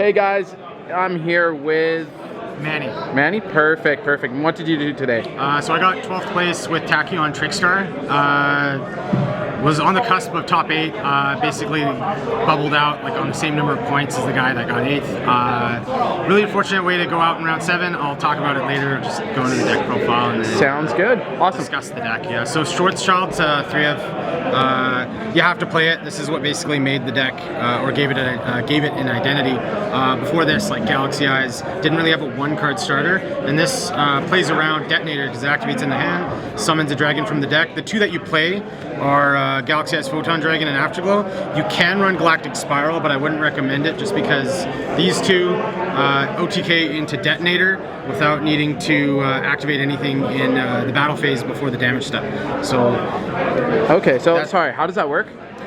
Hey guys, I'm here with Manny. Manny. Perfect. And what did you do today? So I got 12th place with Tachyon Trickstar. Was on the cusp of top 8. Basically bubbled out like on the same number of points as the guy that got 8th. Really unfortunate way to go out in round 7. I'll talk about it later. Just go into the deck profile and then Sounds good. Awesome. Discuss the deck. Yeah. So Schwarzschild's 3 of. You have to play it. This is what basically made the deck or gave it an identity. Before this, like Galaxy Eyes didn't really have a 1-card starter, and this plays around Detonator because it activates in the hand, summons a dragon from the deck. The 2 that you play are Galaxy Eyes Photon Dragon and Afterglow. You can run Galactic Spiral, but I wouldn't recommend it just because these 2 OTK into Detonator without needing to activate anything in the battle phase before the damage step. So okay, so sorry, how does that work?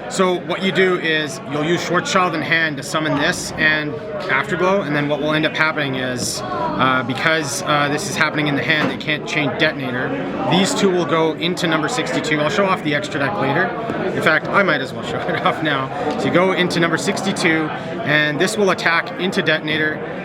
So what you do is you'll use Schwarzschild in hand to summon this and Afterglow, and then what will end up happening is because this is happening in the hand, they can't chain Detonator. These 2 will go into number 62. I'll show off the extra deck later. In fact, I might as well show it off now. So you go into number 62, and this will attack into Detonator.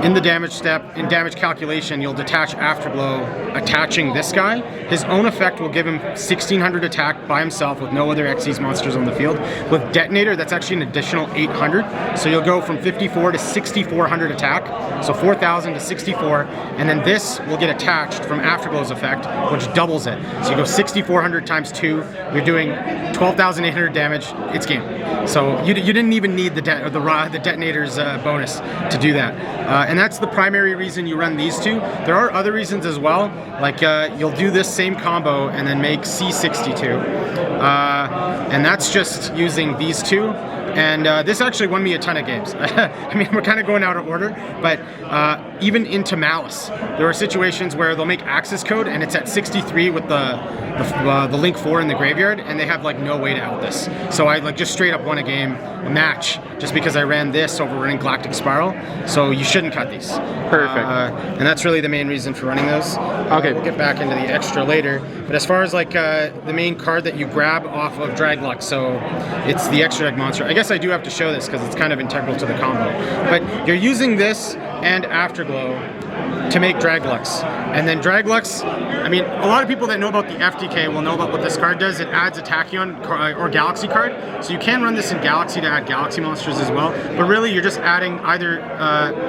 In the damage step, in damage calculation, you'll detach Afterglow, attaching this guy. His own effect will give him 1600 attack by himself with no other Xyz monsters on the field. With Detonator, that's actually an additional 800. So you'll go from 54 to 6400 attack. So 4000 to 64. And then this will get attached from Afterglow's effect, which doubles it. So you go 6400 times 2. You're doing 12,800 damage. It's game. So you didn't even need the Detonator's bonus to do that. And that's the primary reason you run these 2. There are other reasons as well, like you'll do this same combo and then make C62. And that's just using these 2. And this actually won me a ton of games. I mean, we're kind of going out of order, but even into Malice, there are situations where they'll make Axis Code and it's at 63 with the Link 4 in the graveyard, and they have like no way to out this. So I like just straight up won a match, just because I ran this over running Galactic Spiral. So you shouldn't cut these. Perfect. And that's really the main reason for running those. Okay. We'll get back into the extra later. But as far as like the main card that you grab off of Draglux, so it's the extra deck monster. I guess I do have to show this because it's kind of integral to the combo. But you're using this and Afterglow to make Draglux. And then Draglux, I mean, a lot of people that know about the FTK will know about what this card does. It adds a Tachyon or Galaxy card. So you can run this in Galaxy to add Galaxy monsters as well. But really, you're just adding either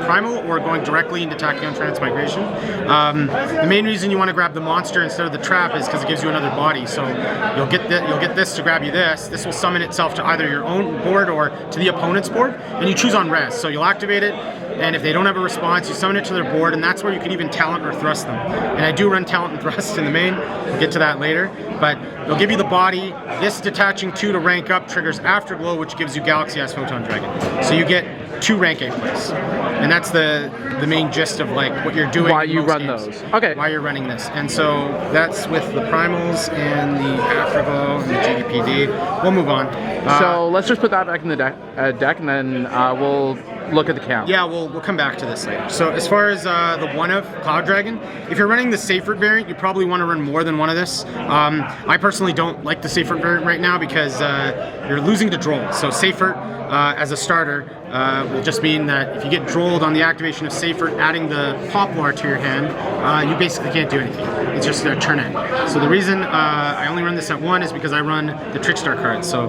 Primal or going directly into Tachyon Transmigration. The main reason you want to grab the monster instead of the trap is because it gives you another body. So you'll get this to grab you this. This will summon itself to either your own board or to the opponent's board. And you choose on res. So you'll activate it. And if they don't have a response, you summon it to their board, and that's where you can even talent or thrust them. And I do run talent and thrust in the main. We'll get to that later. But they'll give you the body. This detaching 2 to rank up triggers Afterglow, which gives you Galaxy Eyes Photon Dragon. So you get 2 rank 8 plays. And that's the main gist of like what you're doing. Why you run games. those. Okay. Why you're running this. And so that's with the Primals and the Afterglow and the GDPD. We'll move on. So let's just put that back in the deck, and then we'll look at the count. Yeah, we'll come back to this later. So as far as the 1 of Cloud Dragon, if you're running the Seyfert variant, you probably want to run more than 1 of this. I personally don't like the Seyfert variant right now because you're losing to Droll. So Seyfert as a starter will just mean that if you get Drolled on the activation of Seyfert, adding the Poplar to your hand, you basically can't do anything. It's just a turn end. So the reason I only run this at 1 is because I run the Trickstar cards. So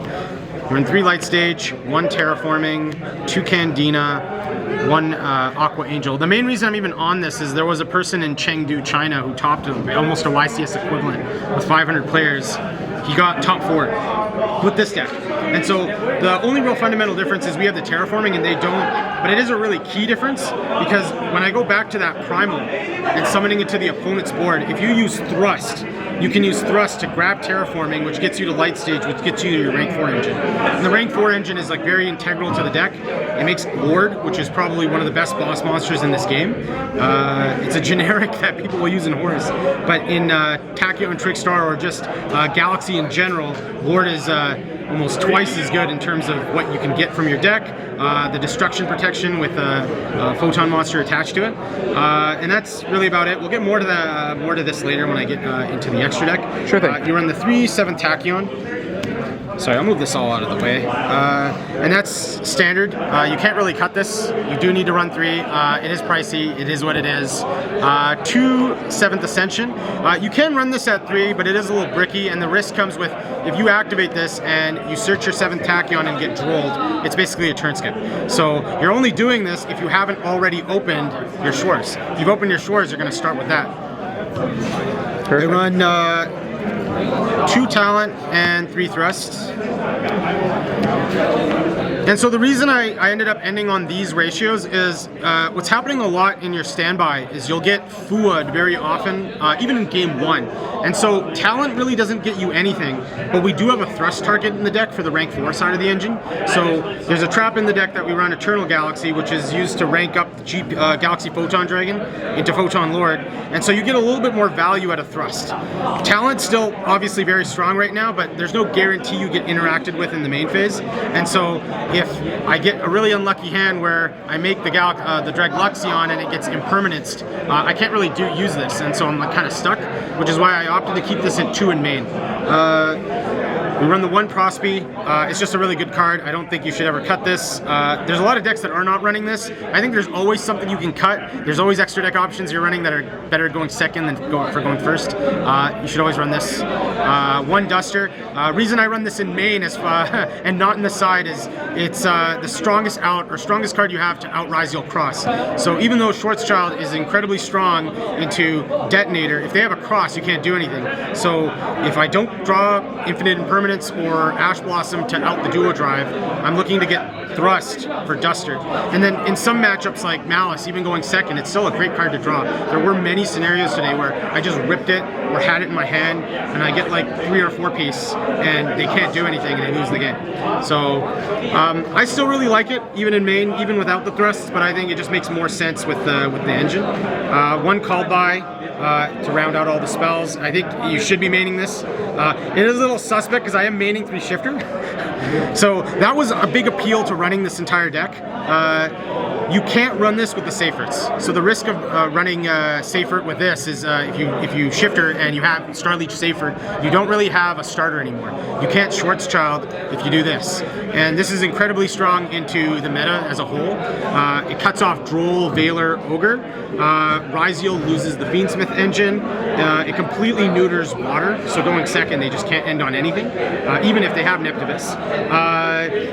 we're in 3 Light Stage, 1 Terraforming, 2 Candina, 1 Aqua Angel. The main reason I'm even on this is there was a person in Chengdu, China who topped almost a YCS equivalent with 500 players. He got top 4 with this deck. And so the only real fundamental difference is we have the Terraforming and they don't, but it is a really key difference because when I go back to that Primal and summoning it to the opponent's board, if you use Thrust, you can use Thrust to grab Terraforming, which gets you to Light Stage, which gets you to your Rank 4 engine. And the Rank 4 engine is like very integral to the deck. It makes Lord, which is probably one of the best boss monsters in this game. It's a generic that people will use in Horus. But in Tachyon Trickstar or just Galaxy in general, Lord is almost twice as good in terms of what you can get from your deck, the destruction protection with a photon monster attached to it, and that's really about it. We'll get more to this later when I get into the extra deck. Sure thing. You run the 3/7 Tachyon. Sorry, I'll move this all out of the way. And that's standard. You can't really cut this. You do need to run 3. It is pricey. It is what it is. 2 7th Ascension. You can run this at 3, but it is a little bricky, and the risk comes with if you activate this and you search your 7th Tachyon and get drolled, it's basically a turn skip. So you're only doing this if you haven't already opened your Schwartz. If you've opened your Schwartz, you're going to start with that. Perfect. I run 2 talent and 3 thrusts. And so the reason I ended up ending on these ratios is what's happening a lot in your standby is you'll get FUA'd very often, even in game 1. And so talent really doesn't get you anything, but we do have a thrust target in the deck for the rank 4 side of the engine. So there's a trap in the deck that we run, Eternal Galaxy, which is used to rank up the Galaxy Photon Dragon into Photon Lord. And so you get a little bit more value at a thrust. Talent's still obviously very strong right now, but there's no guarantee you get interacted with in the main phase. And so if I get a really unlucky hand where I make the Dreg Luxion and it gets impermanenced, I can't really use this, and so I'm like kind of stuck, which is why I opted to keep this at 2 in main. We run the 1 Prosby. It's just a really good card. I don't think you should ever cut this. There's a lot of decks that are not running this. I think there's always something you can cut. There's always extra deck options you're running that are better going second than going first. You should always run this. 1 Duster. Reason I run this in main and not in the side is it's the strongest card you have to out ryzeal cross. So even though Schwarzschild is incredibly strong into detonator, if they have a cross, you can't do anything. So if I don't draw infinite impermanence or Ash Blossom to out the duo drive, I'm looking to get thrust for Duster. And then in some matchups like Malice, even going second, it's still a great card to draw. There were many scenarios today where I just ripped it or had it in my hand and I get like 3 or 4 piece and they can't do anything and I lose the game. So I still really like it, even in main, even without the thrusts, but I think it just makes more sense with the engine. 1 Called By to round out all the spells. I think you should be maining this. It is a little suspect because I am maining 3 Shifter. So that was a big appeal to running this entire deck. You can't run this with the Seyferts. So the risk of running Seyfert with this is if you Shifter and you have Starleech Seyfert, you don't really have a starter anymore. You can't Schwarzschild if you do this. And this is incredibly strong into the meta as a whole. It cuts off Droll, Veiler, Ogre. Ryzeal loses the Fiendsmith engine. It completely neuters water, so going second they just can't end on anything, even if they have Neptivus.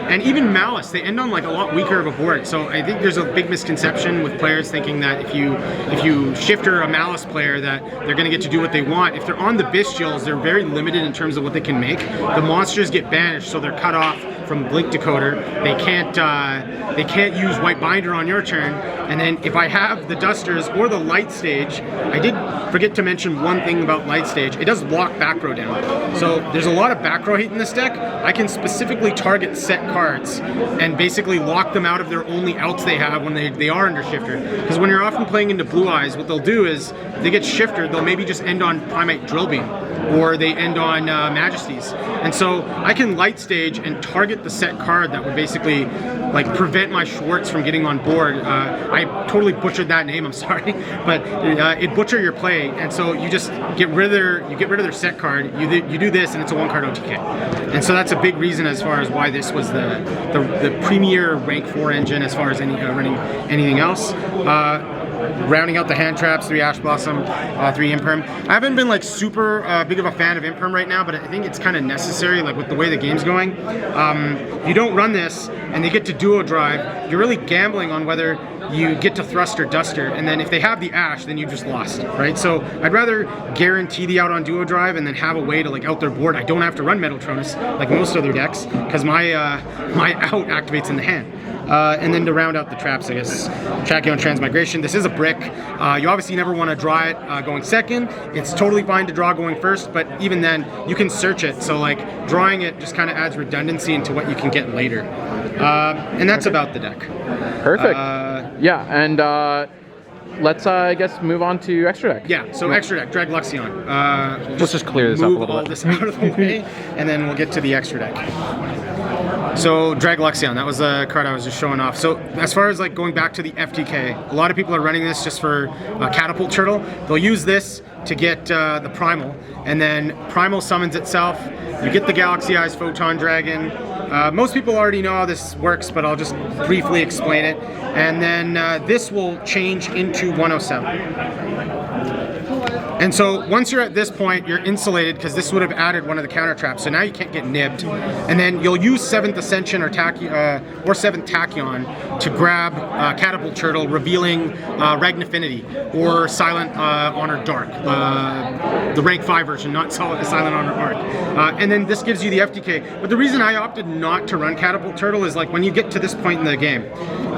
And even Malice, they end on like a lot weaker of a board. So I think there's a big misconception with players thinking that if you Shifter a Malice player that they're going to get to do what they want. If they're on the Bestials, they're very limited in terms of what they can make. The monsters get banished, so they're cut off from Blink Decoder. They can't use White Binder on your turn. And then if I have the Dusters or the Light Stage, I did forget to mention one thing about Light Stage. It does lock back row down. So there's a lot of back row hate in this deck. I can specifically target set cards and basically lock them out of their only outs they have when they are under Shifter. Because when you're often playing into Blue Eyes, what they'll do is if they get Shifted, they'll maybe just end on Primate Drillbeam, or they end on Majesties. And so I can Light Stage and target the set card that would basically like prevent my Schwartz from getting on board. I totally butchered that name, I'm sorry, but it butcher your play, and so you just get rid of their set card. You do this, and it's a 1 card OTK. And so that's a big reason as far as why this was the premier rank 4 engine as far as running anything else. Rounding out the hand traps, 3 Ash Blossom, 3 Imperm. I haven't been like super big of a fan of Imperm right now, but I think it's kind of necessary, like with the way the game's going. You don't run this and they get to duo drive, you're really gambling on whether you get to thrust or duster, and then if they have the Ash, then you just lost, right? So I'd rather guarantee the out on duo drive and then have a way to like out their board. I don't have to run Metaltronus like most other decks because my out activates in the hand. And then to round out the traps, I guess, Tachyon Transmigration. This is a brick. You obviously never want to draw it going second. It's totally fine to draw going first, but even then, you can search it. So like drawing it just kind of adds redundancy into what you can get later. And that's about the deck. Perfect. Yeah, and let's, I guess, move on to extra deck. Yeah, so extra deck, Dreg Luxion. Let's just clear this up a little bit. Move all this out of the way, and then we'll get to the extra deck. So Drag Luxion, that was the card I was just showing off. So as far as like going back to the FTK, a lot of people are running this just for Catapult Turtle. They'll use this to get the Primal, and then Primal summons itself. You get the Galaxy Eyes Photon Dragon. Most people already know how this works, but I'll just briefly explain it. And then this will change into 107. And so once you're at this point, you're insulated because this would have added one of the counter traps. So now you can't get nibbed. And then you'll use 7th Ascension or 7th Tachyon to grab Catapult Turtle, revealing Ragnafinity or Silent Honor Dark, the rank 5 version, not Silent Honor Arc. And then this gives you the FTK. But the reason I opted not to run Catapult Turtle is like when you get to this point in the game,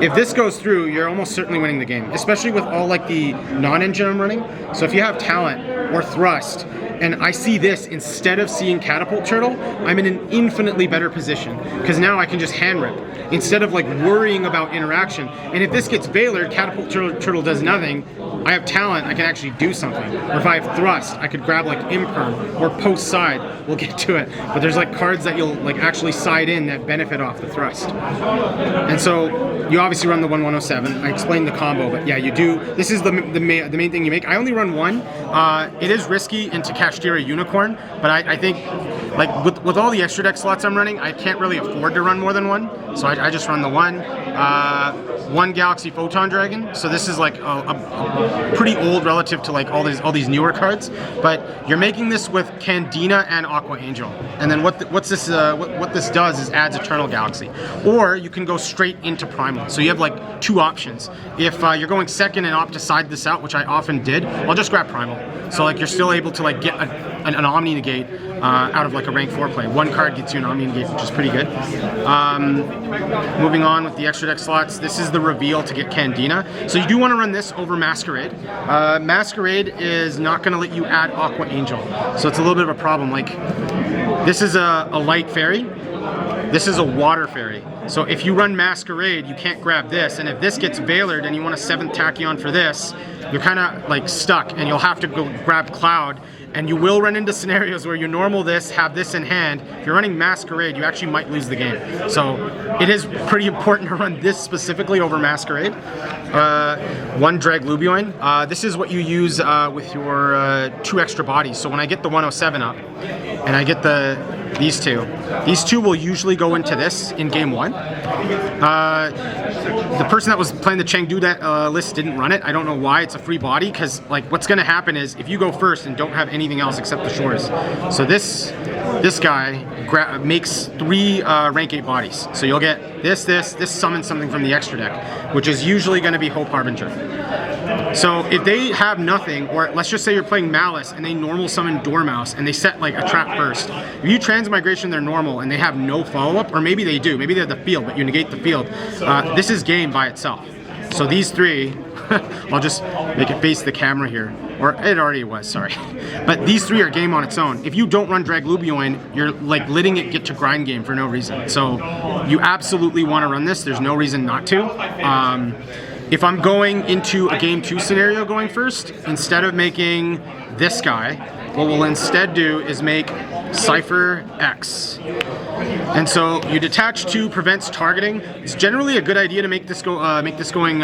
if this goes through, you're almost certainly winning the game, especially with all like the non-engine I'm running. So if you have talent or thrust, and I see this instead of seeing Catapult Turtle, I'm in an infinitely better position because now I can just hand rip instead of like worrying about interaction. And if this gets Veilered, Catapult Turtle does nothing. I have talent, I can actually do something. Or if I have thrust, I could grab like Imperm or post side. We'll get to it. But there's like cards that you'll like actually side in that benefit off the thrust. And so you obviously run the 107. I explained the combo, but yeah, you do. This is the main thing you make. I only run one. It is risky into Kashtira Unicorn, but I think like with all the extra deck slots I'm running, I can't really afford to run more than one. So I just run the one Galaxy Photon Dragon. So this is like a pretty old relative to like all these newer cards. But you're making this with Candina and Aqua Angel. And then what this does is adds Eternal Galaxy. Or you can go straight into Primal. So you have like two options. If you're going second and opt to side this out, which I often did, I'll just grab Primal. So like you're still able to like get an Omni Negate out of like a rank 4 play. One card gets you an Omni Negate, which is pretty good. Moving on with the extra deck slots, this is the reveal to get Candina. So you do want to run this over Masquerade. Masquerade is not going to let you add Aqua Angel. So it's a little bit of a problem. Like this is a light fairy. This is a water fairy. So if you run Masquerade, you can't grab this. And if this gets Veilered and you want a 7th Tachyon for this, you're kind of like stuck and you'll have to go grab Cloud. And you will run into scenarios where you normal this, have this in hand. If you're running Masquerade, you actually might lose the game. So it is pretty important to run this specifically over Masquerade. One Drag Lubioin. This is what you use with your 2 extra bodies. So when I get the 107 up, and I get these two will usually go into this in game 1. The person that was playing the Chengdu list didn't run it. I don't know why. It's a free body because like what's going to happen is if you go first and don't have anything else except the shores. So this guy makes 3 rank 8 bodies. So you'll get this summons something from the extra deck, which is usually going to be Hope Harbinger. So if they have nothing, or let's just say you're playing Malice and they normal summon Dormouse and they set like a trap first. If you transmigration their normal and they have no follow-up, or maybe they do, maybe they have the field, but you negate the field, this is game by itself. So these 3, I'll just make it face the camera here, or it already was, sorry. But these 3 are game on its own. If you don't run Drag Lubioin, you're like letting it get to grind game for no reason. So you absolutely want to run this. There's no reason not to. If I'm going into a game 2 scenario going first, instead of making this guy, what we'll instead do is make Cypher X. And so you detach 2 prevents targeting. It's generally a good idea to make this going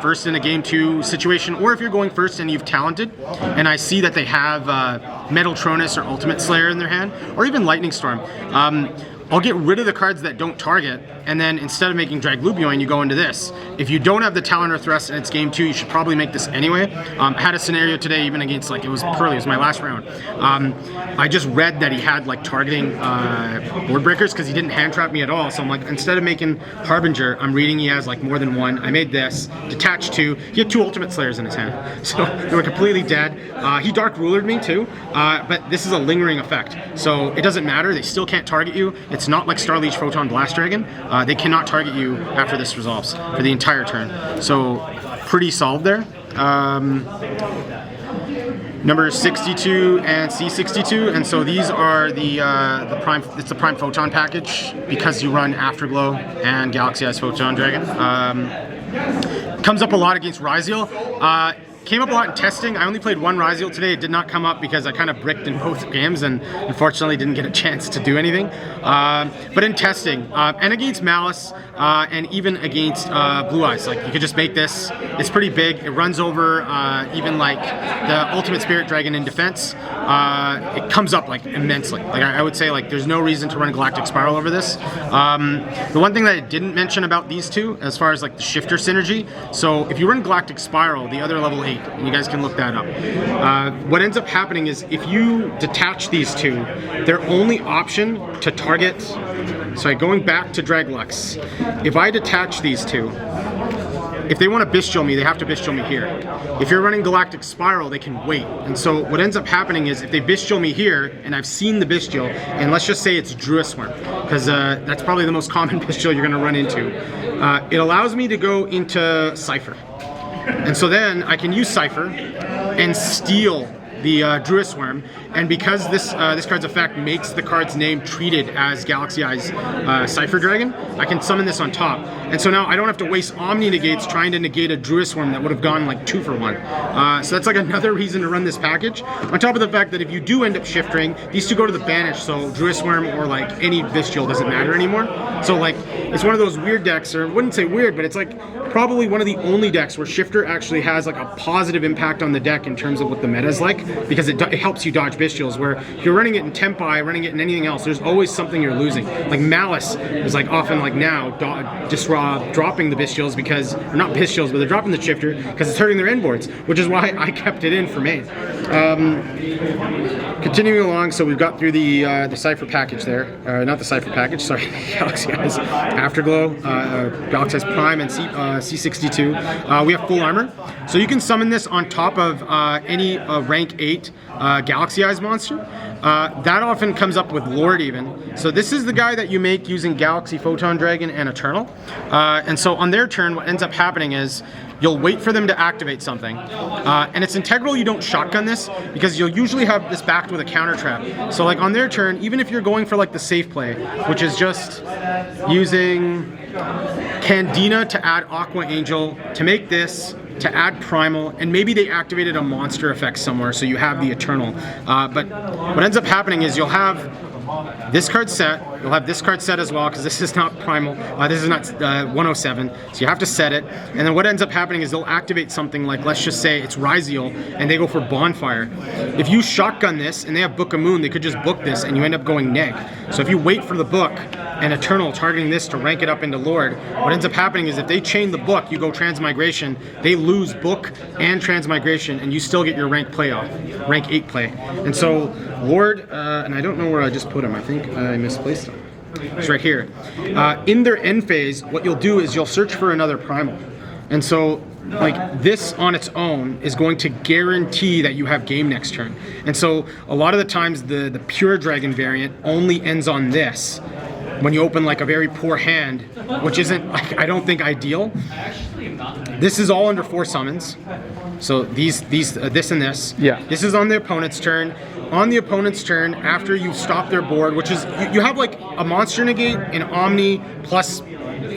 first in a game 2 situation, or if you're going first and you've talented, and I see that they have Metal Tronus or Ultimate Slayer in their hand, or even Lightning Storm. I'll get rid of the cards that don't target, and then instead of making Drag Lubioin, you go into this. If you don't have the Talon or Thrust and it's game 2, you should probably make this anyway. I had a scenario today, even against, like, it was Pearly, it was my last round. I just read that he had, like, targeting board breakers because he didn't hand trap me at all. So I'm like, instead of making Harbinger, I'm reading he has, like, more than 1. I made this, detached 2. He had 2 Ultimate Slayers in his hand. So they were completely dead. He Dark Rulered me, too. But this is a lingering effect. So it doesn't matter. They still can't target you. It's not like Starleech Photon Blast Dragon. They cannot target you after this resolves for the entire turn. So pretty solved there. Number 62 and C62, and so these are the prime. It's the Prime Photon package because you run Afterglow and Galaxy Eyes Photon Dragon. Comes up a lot against ryzeal. came up a lot in testing. I only played one ryzeal today. It did not come up because I kind of bricked in both games and unfortunately didn't get a chance to do anything. But in testing, and against Malice, and even against Blue Eyes, like you could just make this. It's pretty big. It runs over even like the Ultimate Spirit Dragon in defense. It comes up like immensely. Like I would say, like there's no reason to run Galactic Spiral over this. The one thing that I didn't mention about these two, as far as like the shifter synergy. So if you run Galactic Spiral, the other level 8, and you guys can look that up. What ends up happening is if you detach these two, their only option to target. Sorry, going back to Draglux. If I detach these two, if they want to bestial me, they have to bestial me here. If you're running Galactic Spiral, they can wait. And so what ends up happening is if they bestial me here, and I've seen the bestial, and let's just say it's Druisworm, because that's probably the most common bestial you're going to run into. It allows me to go into Cypher. And so then I can use Cypher and steal the Druisworm, and because this card's effect makes the card's name treated as Galaxy Eyes Cypher Dragon, I can summon this on top. And so now I don't have to waste Omni Negates trying to negate a Druisworm that would have gone like 2 for 1. So that's like another reason to run this package. On top of the fact that if you do end up shifting, these two go to the banish, so Druisworm or like any Bestial doesn't matter anymore. So like, it's one of those weird decks, or I wouldn't say weird, but it's like probably one of the only decks where Shifter actually has like a positive impact on the deck in terms of what the meta is like, because it helps you dodge Bestials, where if you're running it in Tempai, running it in anything else, there's always something you're losing. Like Malice is like often like now just dropping the Bestials because, or not Bestials, but they're dropping the Shifter because it's hurting their end boards, which is why I kept it in for main. Continuing along, so we've got through the Cypher package there, not the Cypher package, sorry, Galaxy Eyes Afterglow, Galaxy Eyes Prime, and C62. We have full armor, so you can summon this on top of any rank 8 Galaxy Eyes monster. That often comes up with Lord even. So this is the guy that you make using Galaxy Photon Dragon and Eternal. And so on their turn, what ends up happening is you'll wait for them to activate something. And it's integral you don't shotgun this, because you'll usually have this backed with a counter trap. So like on their turn, even if you're going for like the safe play, which is just using Candina to add Aqua Angel, to make this, to add Primal, and maybe they activated a monster effect somewhere, so you have the Eternal. But what ends up happening is you'll have this card set, you'll have this card set as well, because this is not Primal, this is not 107, so you have to set it. And then what ends up happening is they'll activate something like, let's just say it's Ryzeal, and they go for Bonfire. If you shotgun this, and they have Book of Moon, they could just book this, and you end up going neg. So if you wait for the book, and Eternal targeting this to rank it up into Lord, what ends up happening is if they chain the book, you go Transmigration, they lose book and Transmigration, and you still get your rank play off, rank 8 play. And so Lord, and I don't know where I just put him, I think I misplaced him. It's right here. In their end phase, what you'll do is you'll search for another Primal. And so like this on its own is going to guarantee that you have game next turn. And so a lot of the times the Pure Dragon variant only ends on this when you open like a very poor hand, which isn't, like, I don't think ideal. This is all under 4 summons. So this and this. Yeah. This is on the opponent's turn. On the opponent's turn, after you stop their board, which is, you have like a monster negate, an Omni, plus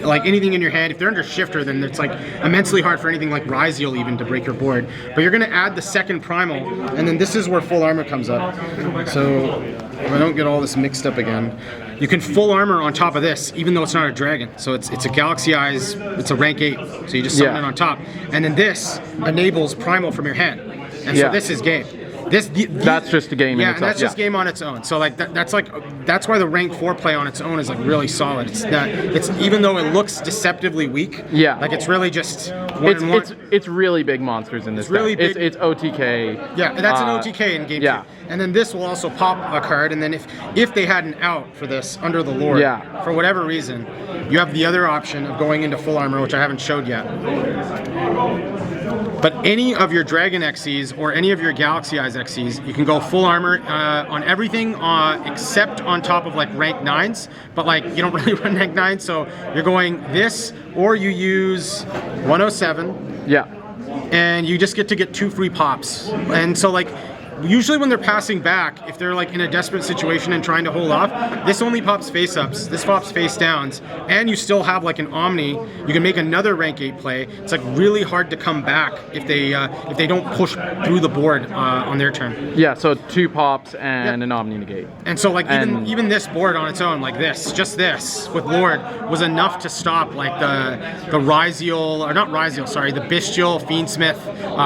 like anything in your hand. If they're under Shifter, then it's like immensely hard for anything like Ryzeal even to break your board. But you're gonna add the second Primal, and then this is where full armor comes up. So if I don't get all this mixed up again, you can full armor on top of this, even though it's not a dragon. So it's a Galaxy Eyes, it's a rank 8. So you just summon it on top. And then this enables Primal from your hand. And so this is game. That's just a game in itself. And that's just game on its own. So like that's why the rank 4 play on its own is like really solid. It's even though it looks deceptively weak. Yeah. Like it's really just it's really big monsters in this. It's really big. It's OTK. Yeah, that's an OTK in game 2. And then this will also pop a card, and then if they had an out for this under the Lord, for whatever reason, you have the other option of going into full armor, which I haven't showed yet. But any of your Dragon XCs or any of your Galaxy Eyes XCs, you can go full armor on everything except on top of like rank 9s. But like you don't really run rank 9, so you're going this, or you use 107. Yeah. And you just get to get 2 free pops. And so like usually when they're passing back, if they're like in a desperate situation and trying to hold off, this only pops face ups, this pops face downs, and you still have like an Omni. You can make another rank 8 play. It's like really hard to come back if they don't push through the board on their turn. Yeah, so 2 pops and an Omni negate. And so like even this board on its own, like this, just this with Lord was enough to stop like the ryzeal, or not ryzeal, sorry, the bestial Fiendsmith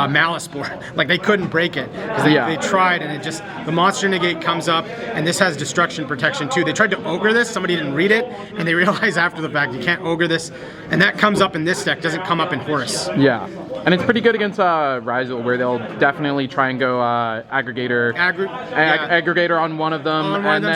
Malice board. Like they couldn't break it because they tried, and it just, the monster negate comes up, and this has destruction protection too. They tried to ogre this, somebody didn't read it, and they realized after the fact you can't ogre this, and that comes up in this deck, doesn't come up in Horus. Yeah. And it's pretty good against ryzeal, where they'll definitely try and go aggregator aggregator on one of them.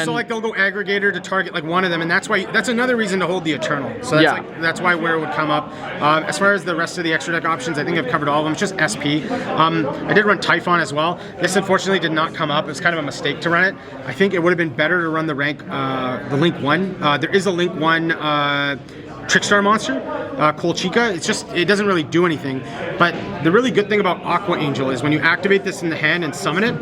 So like they'll go aggregator to target like one of them, and that's another reason to hold the Eternal. So that's why where it would come up. As far as the rest of the extra deck options, I think I've covered all of them. It's just SP. I did run Typhon as well. This unfortunately did not come up. It was kind of a mistake to run it. I think it would have been better to run the Link 1. There is a Link 1 Trickstar monster, Colchica. It doesn't really do anything. But the really good thing about Aqua Angel is when you activate this in the hand and summon it,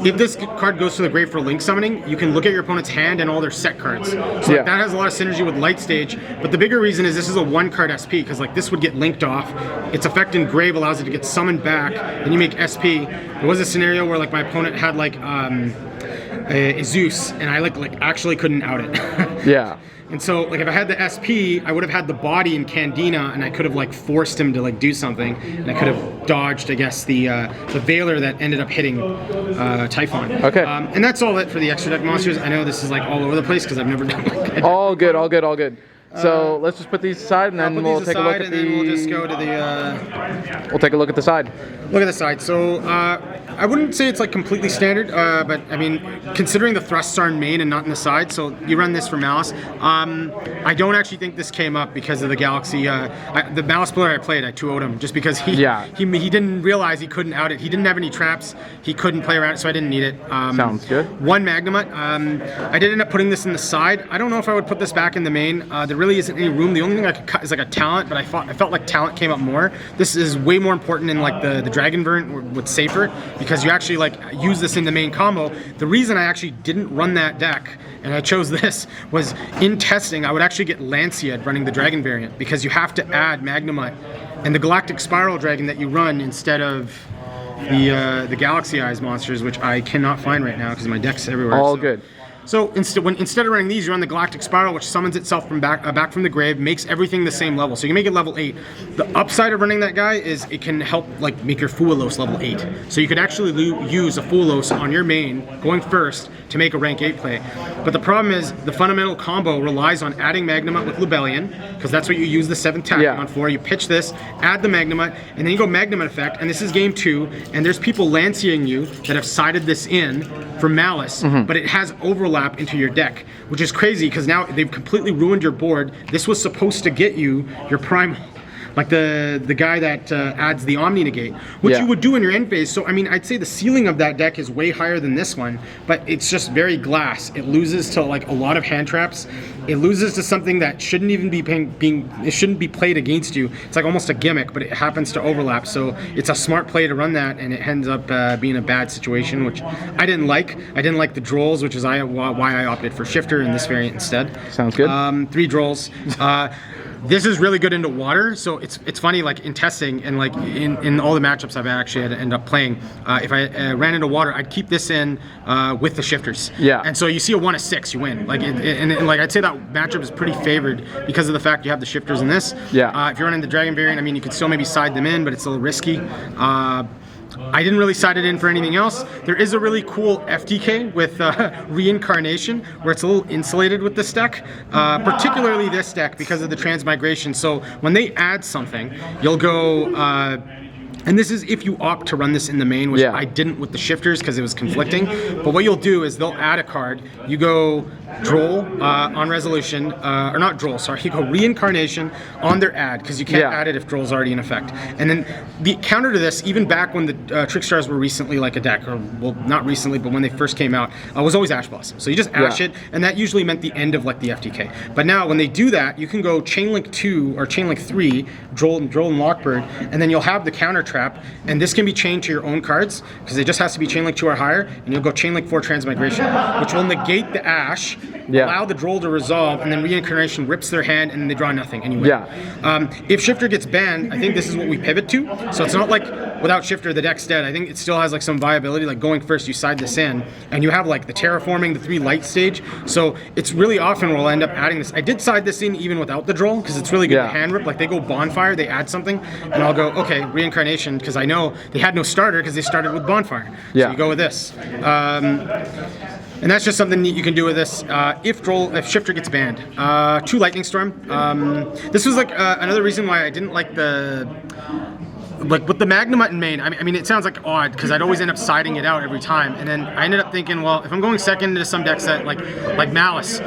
if this card goes to the grave for link summoning, you can look at your opponent's hand and all their set cards. So like, that has a lot of synergy with Light Stage. But the bigger reason is this is a 1-card SP, because like this would get linked off. Its effect in grave allows it to get summoned back, and you make SP. There was a scenario where like my opponent had like a Zeus, and I like actually couldn't out it. Yeah. And so, like, if I had the SP, I would have had the body in Candina, and I could have like forced him to like do something, and I could have dodged, I guess, the Veiler that ended up hitting Typhon. Okay. And that's all it for the extra deck monsters. I know this is like all over the place because I've never done like all good. So let's just put these aside, and then we'll take a look at the. We'll just go to the. We'll take a look at the side. Look at the side. So I wouldn't say it's like completely standard, but I mean, considering the thrusts are in main and not in the side, so you run this for Malice. I don't actually think this came up because of the Galaxy. The Malice player I played, I 2-0'd him just because he didn't realize he couldn't out it. He didn't have any traps. He couldn't play around it, so I didn't need it. Sounds good. 1 Magnemite. I did end up putting this in the side. I don't know if I would put this back in the main. There really isn't any room. The only thing I could cut is like a talent, but I felt like talent came up more. This is way more important in like the dragon variant with Safer, because you actually like use this in the main combo. The reason I actually didn't run that deck and I chose this was in testing I would actually get Lancia running the dragon variant, because you have to add Magnemite and the Galactic Spiral Dragon that you run instead of the Galaxy Eyes monsters, which I cannot find right now because my deck's everywhere. All good. So instead of running these, you run the Galactic Spiral, which summons itself from back from the grave, makes everything the same level. So you can make it level 8. The upside of running that guy is it can help like make your Fuelos level 8. So you could actually use a Fuelos on your main going first to make a rank 8 play. But the problem is the fundamental combo relies on adding Magnemite with Lebellion, because that's what you use the 7th Tachyon for. You pitch this, add the Magnemite, and then you go Magnemite effect, and this is game 2, and there's people Lanciaing you that have sided this in for Malice, but it has overlap into your deck, which is crazy because now they've completely ruined your board. This was supposed to get you your primal, like the guy that adds the Omni negate, which you would do in your end phase. So I mean, I'd say the ceiling of that deck is way higher than this one, but it's just very glass. It loses to like a lot of hand traps. It loses to something that shouldn't even be it shouldn't be played against you. It's like almost a gimmick, but it happens to overlap. So it's a smart play to run that, and it ends up being a bad situation, which I didn't like. I didn't like the Drolls, which is why I opted for Shifter in this variant instead. Sounds good. 3 Drolls. This is really good into water, so it's funny, like in testing and like in all the matchups I've actually had to end up playing, if I ran into water, I'd keep this in with the shifters. Yeah. And so you see a 1 of 6, you win. Like and like I'd say that matchup is pretty favored because of the fact you have the shifters in this. Yeah. If you're running the dragon variant, I mean, you could still maybe side them in, but it's a little risky. I didn't really side it in for anything else. There is a really cool FTK with Reincarnation, where it's a little insulated with this deck, particularly this deck because of the transmigration. So when they add something, you'll go, and this is if you opt to run this in the main, which I didn't with the shifters because it was conflicting. But what you'll do is they'll add a card. You go Droll on resolution, or not Droll, sorry, you go Reincarnation on their add, because you can't add it if Droll's already in effect. And then the counter to this, even back when the Trickstars were recently like a deck, or well, not recently, but when they first came out, was always Ash Blossom. So you just Ash it, and that usually meant the end of like the FTK. But now when they do that, you can go Chainlink 2 or Chainlink 3, Droll and Lockbird, and then you'll have the counter trap trap, and this can be chained to your own cards, because it just has to be chain link 2 or higher, and you'll go chain link 4 transmigration, which will negate the ash, allow the droll to resolve, and then reincarnation rips their hand, and they draw nothing, and you win. If Shifter gets banned, I think this is what we pivot to. So it's not like without Shifter the deck's dead. I think it still has like some viability. Like going first, you side this in, and you have like the terraforming, the 3 light stage. So it's really often we'll end up adding this. I did side this in even without the droll, because it's really good to hand rip. Like they go bonfire, they add something, and I'll go, okay, reincarnation, because I know they had no starter because they started with bonfire. So you go with this. And that's just something that you can do with this. If Shifter gets banned, 2 Lightning Storm. This was like another reason why I didn't like with the Magnamut in main. I mean, it sounds like odd because I'd always end up siding it out every time, and then I ended up thinking, well, if I'm going second into some decks that like Malice,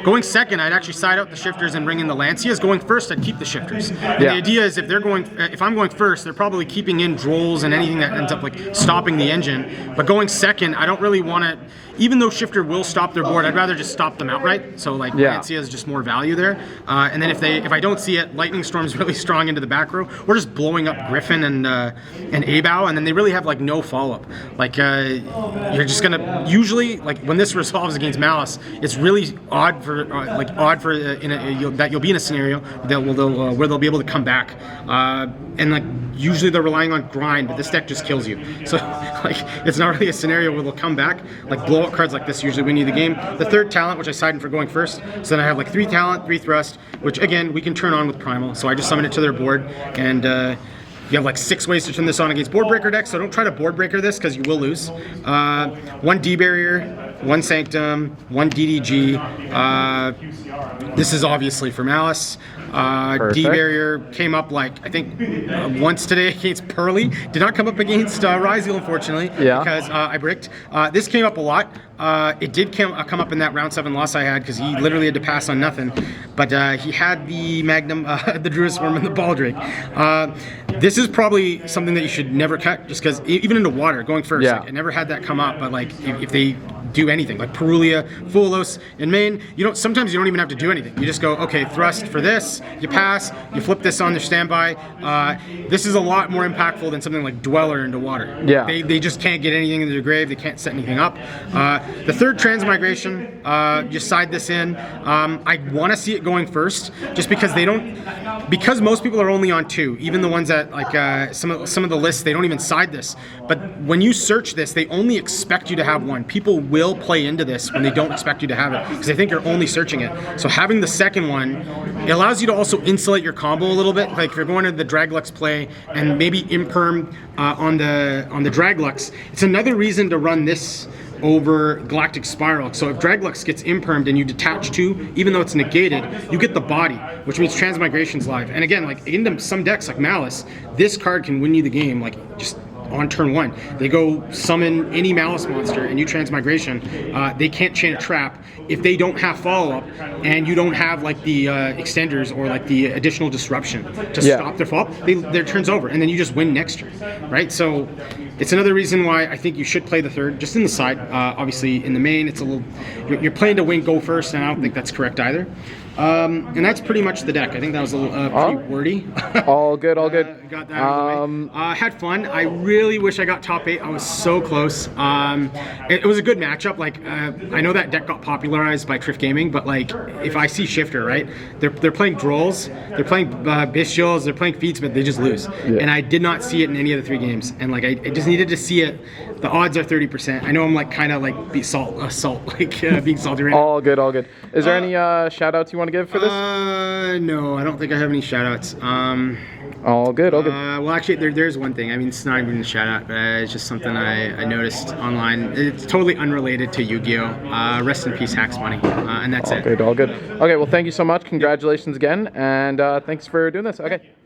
going second, I'd actually side out the Shifters and bring in the Lancias. Going first, I'd keep the Shifters. And the idea is if I'm going first, they're probably keeping in Drolls and anything that ends up like stopping the engine. But going second, I don't really want to. Even though Shifter will stop their board, I'd rather just stop them outright. So like Lancia is just more value there. And then if I don't see it, Lightning Storm's really strong into the back row. We're just blowing up Griffin and Abao, and then they really have like no follow up. Like you're just gonna usually like when this resolves against Malice, it's really odd for that you'll be in a scenario where they'll be able to come back. And like usually they're relying on grind, but this deck just kills you. So like it's not really a scenario where they'll come back. Like blow up cards like this usually win you the game. The 3rd talent, which I sided for going first, so then I have like 3 talent, 3 thrust, which again we can turn on with primal. So I just summon it to their board, and you have like 6 ways to turn this on against board breaker decks. So don't try to board breaker this because you will lose. 1 D barrier, 1 Sanctum, 1 DDG. This is obviously for Malice. D barrier came up like I think once today against Pearly. Did not come up against ryzeal, unfortunately, because I bricked. This came up a lot. It did come up in that round 7 loss I had because he literally had to pass on nothing. But he had the Magnum, the Druid Swarm, and the Baldrake. This is probably something that you should never cut, just because even into water going first, like, I never had that come up. But like if they do anything like Perulia, Fulos in main, sometimes you don't even have to do anything. You just go, okay, thrust for this, you pass, you flip this on their standby. This is a lot more impactful than something like Dweller into water. They just can't get anything into their grave, they can't set anything up. The 3rd transmigration, you side this in. I want to see it going first, just because because most people are only on 2, even the ones that like some of the lists, they don't even side this. But when you search this, they only expect you to have 1. People will play into this when they don't expect you to have it, because they think you're only searching it. So having the 2nd one, it allows you to also insulate your combo a little bit. Like if you're going to the Draglux play and maybe imperm on the Draglux, it's another reason to run this over Galactic Spiral. So if Draglux gets impermed and you detach 2, even though it's negated, you get the body, which means Transmigration's live. And again, like into some decks like Malice, this card can win you the game, like just on turn 1. They go summon any Malice monster and you Transmigration. They can't chain a trap if they don't have follow-up and you don't have like the extenders or like the additional disruption to stop their follow-up. Their turn's over, and then you just win next turn, right? So it's another reason why I think you should play the 3rd, just in the side. Obviously in the main, it's a little, you're playing to win go first, and I don't think that's correct either. And that's pretty much the deck. I think that was a little pretty wordy. All good. Got that out of the way. Had fun. I really wish I got top 8. I was so close. It was a good matchup. Like I know that deck got popularized by Triff Gaming, but like if I see Shifter, right, they're playing Drolls, they're playing Bestials, they're playing Feats, but they just lose. And I did not see it in any of the 3 games. And like I just needed to see it. The odds are 30%. I know I'm like kind of like being salty right now. All good. Is there any shout outs you want to give for this? No, I don't think I have any shout outs. All good. Well, actually, there's one thing. I mean, it's not even a shout out, but it's just something I noticed online. It's totally unrelated to YuGiOh. Rest in peace, Hacks Money. And that's it. All good. Okay, well, thank you so much. Congratulations again, and thanks for doing this. Okay.